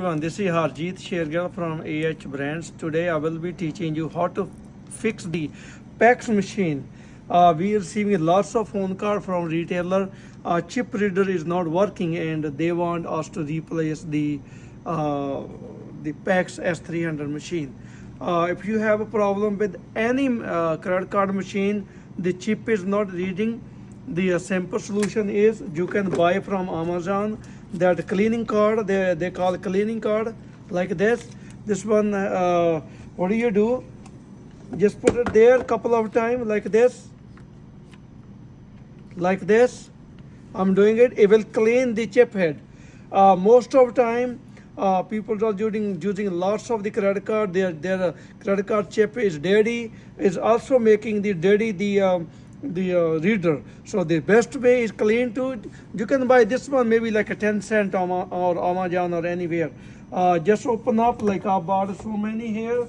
Everyone, this is Harjeet Shergill from AH Brands. Today I will be teaching you how to fix the PAX machine. We are receiving lots of phone calls from retailer. Chip reader is not working and they want us to replace the PAX S300 machine. If you have a problem with any credit card machine, the chip is not reading, the simple solution is you can buy from Amazon that cleaning card, they call cleaning card like this one. What do? Just put it there couple of times like this. I'm doing it. It will clean the chip head. Most of time people are using lots of the credit card. Their credit card chip is dirty, is also making the dirty the reader. So the best way is clean to, you can buy this one maybe like a 10 cent or Amazon or anywhere. Just open up, like I bought so many here.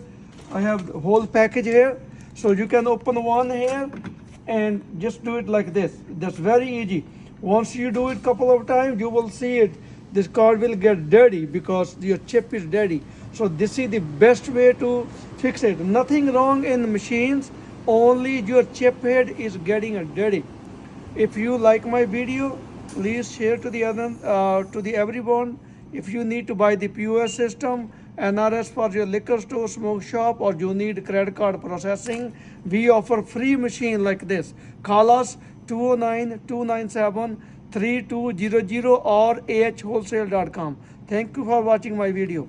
I have the whole package here. So you can open one here and just do it like this. That's very easy. Once you do it couple of times, you will see it. This card will get dirty because your chip is dirty. So this is the best way to fix it. Nothing wrong in the machines, only your chip head is getting dirty. If you like my video, please share to the everyone. If you need to buy the POS system, NRS for your liquor store, smoke shop, or you need credit card processing, we offer free machine like this. Call us 209-297-3200 or ahwholesale.com. Thank you for watching my video.